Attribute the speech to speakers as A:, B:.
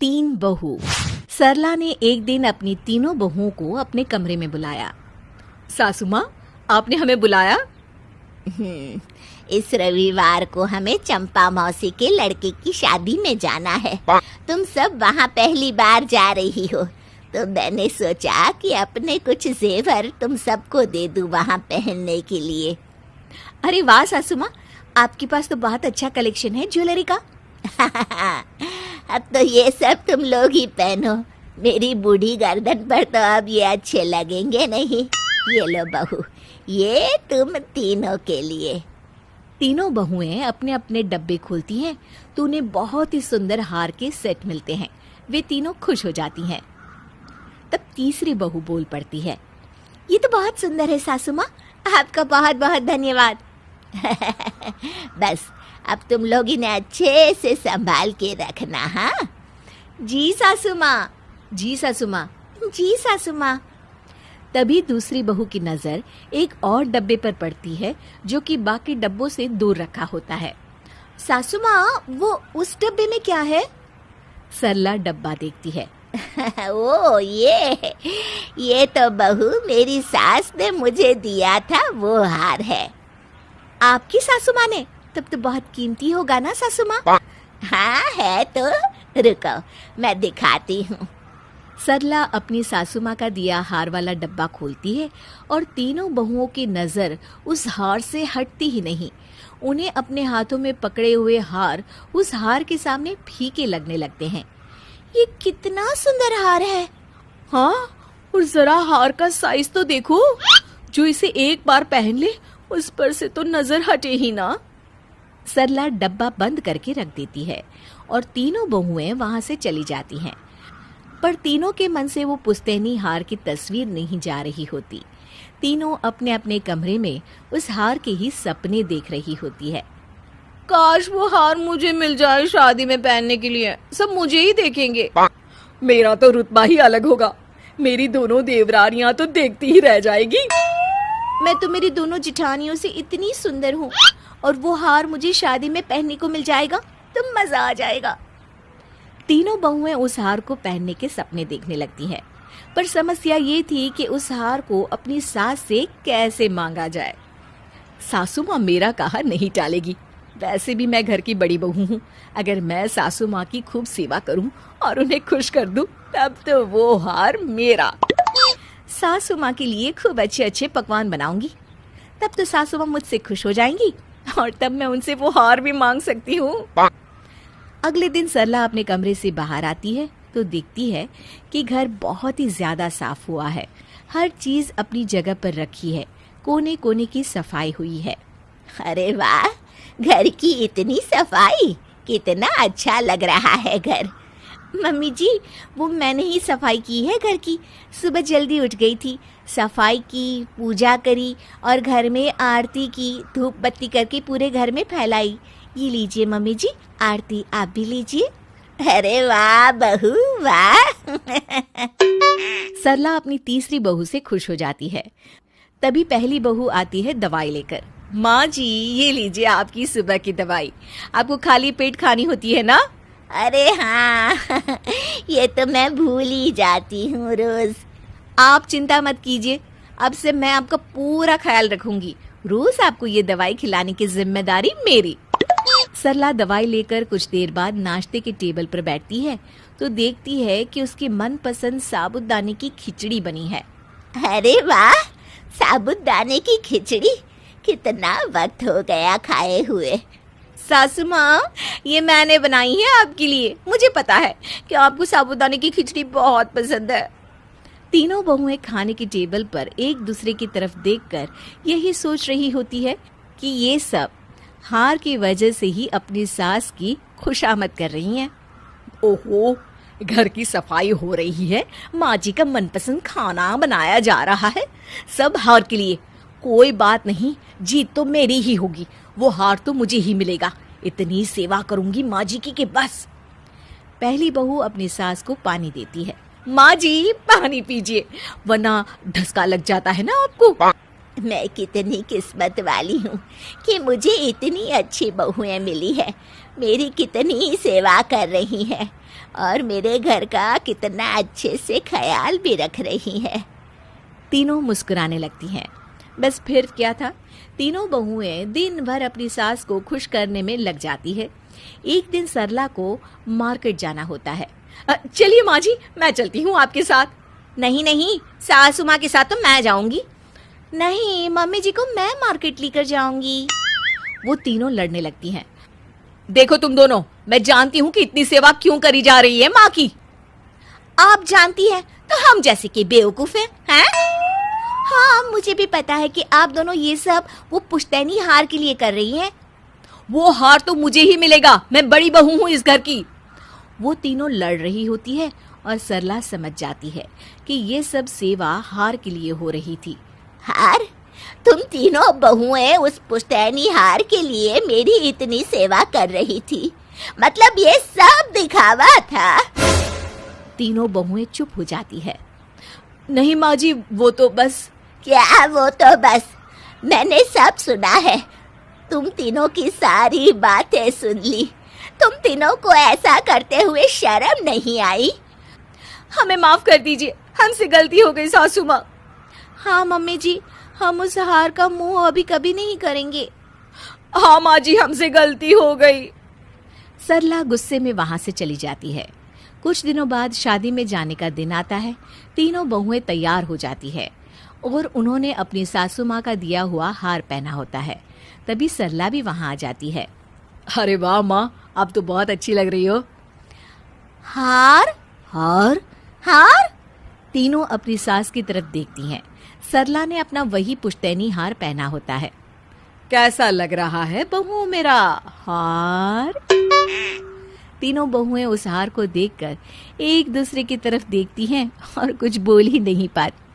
A: तीन बहू। सरला ने एक दिन अपनी तीनों बहुओं को अपने कमरे में बुलाया। सासू माँ, आपने हमें बुलाया?
B: इस रविवार को हमें चंपा मौसी के लड़के की शादी में जाना है। तुम सब वहाँ पहली बार जा रही हो, तो मैंने सोचा कि अपने कुछ जेवर तुम सबको दे दूँ वहाँ पहनने के लिए।
A: अरे वाह सासू माँ, आपके पास तो बहुत अच्छा कलेक्शन है ज्वेलरी का।
B: अब तो ये सब तुम लोग ही पहनो, मेरी बूढ़ी गर्दन पर तो अब ये अच्छे लगेंगे नहीं। ये लो बहू, ये तुम तीनों के लिए।
A: तीनों बहुएं अपने अपने डब्बे खोलती हैं तो उन्हें बहुत ही सुंदर हार के सेट मिलते हैं। वे तीनों खुश हो जाती हैं। तब तीसरी बहू बोल पड़ती है,
B: ये तो बहुत सुंदर है सासू माँ, आपका बहुत बहुत धन्यवाद। बस अब तुम लोग इन्हें अच्छे से संभाल के रखना। हाँ
A: जी सासू माँ। जी सासू माँ।
B: जी सासू माँ।
A: तभी दूसरी बहू की नजर एक और डब्बे पर पड़ती है जो कि बाकी डब्बों से दूर रखा होता है।
B: सासू माँ, वो उस डब्बे में क्या है?
A: सरला डब्बा देखती है।
B: ओ ये तो बहू मेरी सास ने मुझे दिया था, वो हार है।
A: आपकी सासू माँ ने? तब तो बहुत कीमती होगा ना सासू माँ?
B: हाँ है तो, रुको मैं दिखाती हूँ।
A: सरला अपनी सासू माँ का दिया हार वाला डब्बा खोलती है और तीनों बहुओं की नजर उस हार से हटती ही नहीं। उन्हें अपने हाथों में पकड़े हुए हार उस हार के सामने फीके लगने लगते हैं।
B: ये कितना सुंदर हार है।
A: हाँ, और जरा हार का साइज तो देखो, जो इसे एक बार पहन ले उस पर से तो नजर हटे ही ना। सरला डब्बा बंद करके रख देती है और तीनों बहुएं वहां से चली जाती हैं। पर तीनों के मन से वो पुश्तैनी हार की तस्वीर नहीं जा रही होती। तीनों अपने अपने कमरे में उस हार के ही सपने देख रही होती है। काश वो हार मुझे मिल जाए शादी में पहनने के लिए, सब मुझे ही देखेंगे। मेरा तो रुतबा ही अलग होगा, मेरी दोनों देवरानियां तो देखती ही रह जाएगी।
B: मैं तो मेरी दोनों जिठानियों से इतनी सुंदर हूँ, और वो हार मुझे शादी में पहनने को मिल जाएगा तो मजा आ जाएगा।
A: तीनों बहुएं उस हार को पहनने के सपने देखने लगती हैं, पर समस्या ये थी कि उस हार को अपनी सास से कैसे मांगा जाए। सासू माँ मेरा कहा नहीं टालेगी, वैसे भी मैं घर की बड़ी बहू हूँ। अगर मैं सासू माँ की खूब सेवा करूँ और उन्हें खुश कर दूँ, तब तो वो हार मेरा। सासू माँ के लिए खूब अच्छे अच्छे पकवान बनाऊंगी, तब तो सासू माँ मुझसे खुश हो जाएंगी और तब मैं उनसे वो हार भी मांग सकती हूँ। अगले दिन सरला अपने कमरे से बाहर आती है तो देखती है कि घर बहुत ही ज्यादा साफ हुआ है। हर चीज अपनी जगह पर रखी है, कोने कोने की सफाई हुई है।
B: अरे वाह, घर की इतनी सफाई, कितना अच्छा लग रहा है घर। मम्मी जी, वो मैंने ही सफाई की है घर की। सुबह जल्दी उठ गई थी, सफाई की, पूजा करी और घर में आरती की, धूप बत्ती करके पूरे घर में फैलाई। ये लीजिए मम्मी जी, आरती आप भी लीजिए। अरे वाह बहू वाह।
A: सरला अपनी तीसरी बहू से खुश हो जाती है। तभी पहली बहू आती है दवाई लेकर। माँ जी, ये लीजिए आपकी सुबह की दवाई, आपको खाली पेट खानी होती है ना?
B: अरे हाँ, ये तो मैं भूल ही जाती हूँ रोज।
A: आप चिंता मत कीजिए, अब से मैं आपका पूरा ख्याल रखूंगी। रोज आपको ये दवाई खिलाने की जिम्मेदारी मेरी। सरला दवाई लेकर कुछ देर बाद नाश्ते के टेबल पर बैठती है तो देखती है कि उसकी मनपसंद साबूदाने की खिचड़ी बनी है।
B: अरे वाह, साबूदाने की खिचड़ी, कितना वक्त हो गया खाए हुए।
A: सासू माँ, ये मैंने बनाई है आपके लिए। मुझे पता है कि आपको साबूदाने की खिचड़ी बहुत पसंद है। तीनों बहुएं खाने की टेबल पर एक दूसरे की तरफ देखकर यही सोच रही होती है कि ये सब हार की वजह से ही अपनी सास की खुशामद कर रही हैं। ओहो, घर की सफाई हो रही है, माँ जी का मनपसंद खाना बनाया जा रहा है, सब हार के लिए। कोई बात नहीं, जीत तो मेरी ही होगी, वो हार तो मुझे ही मिलेगा। इतनी सेवा करूंगी माँ जी की कि बस। पहली बहू अपनी सास को पानी देती है। माँ जी, पानी पीजिए, वरना ढसका लग जाता है ना आपको।
B: मैं कितनी किस्मत वाली हूँ कि मुझे इतनी अच्छी बहुएं मिली है। मेरी कितनी सेवा कर रही हैं और मेरे घर का कितना अच्छे से ख्याल भी रख रही है।
A: तीनों मुस्कुराने लगती हैं। बस फिर क्या था, तीनों बहुएं दिन भर अपनी सास को खुश करने में लग जाती है। एक दिन सरला को मार्केट जाना होता है। चलिए माँ जी, मैं चलती हूँ आपके साथ।
B: नहीं नहीं, सासू माँ के साथ तो मैं जाऊंगी। नहीं, मम्मी जी को मैं मार्केट लेकर जाऊंगी।
A: वो तीनों लड़ने लगती हैं। देखो तुम दोनों, मैं जानती हूँ कि इतनी सेवा क्यों करी जा रही है माँ की।
B: आप जानती हैं तो हम जैसे कि बेवकूफ हैं? हाँ, मुझे भी पता है कि आप दोनों ये सब वो पुश्तैनी हार के लिए कर रही हैं।
A: वो हार तो मुझे ही मिलेगा, मैं बड़ी बहू हूँ इस घर की। वो तीनों लड़ रही होती है और सरला समझ जाती है कि ये सब सेवा हार के लिए हो रही थी।
B: हार? तुम तीनों बहुएं उस पुश्तैनी हार के लिए मेरी इतनी सेवा कर रही थी, मतलब ये सब दिखावा था?
A: तीनों बहुएं चुप हो जाती है। नहीं माँ जी, वो तो बस।
B: क्या वो तो बस? मैंने सब सुना है। तुम तीनों की सारी बातें सुन ली। तुम तीनों को ऐसा करते हुए शर्म नहीं आई?
A: हमें माफ कर दीजिए, हमसे गलती हो गई सासू माँ।
B: हाँ मम्मी जी, हम उस हार का मुंह अभी कभी नहीं करेंगे।
A: हाँ माँ जी, हमसे गलती हो गई। सरला गुस्से में वहां से चली जाती है। कुछ दिनों बाद शादी में जाने का दिन आता है। तीनों बहुएं तैयार हो जाती है और उन्होंने अपनी सासू माँ का दिया हुआ हार पहना होता है। तभी सरला भी वहां आ जाती है। अरे वाह माँ, आप तो बहुत अच्छी लग रही हो।
B: हार?
A: हार?
B: हार?
A: तीनों अपनी सास की तरफ देखती हैं। सरला ने अपना वही पुश्तैनी हार पहना होता है। कैसा लग रहा है बहू मेरा हार? तीनों बहुएं उस हार को देखकर एक दूसरे की तरफ देखती हैं और कुछ बोल ही नहीं पाती।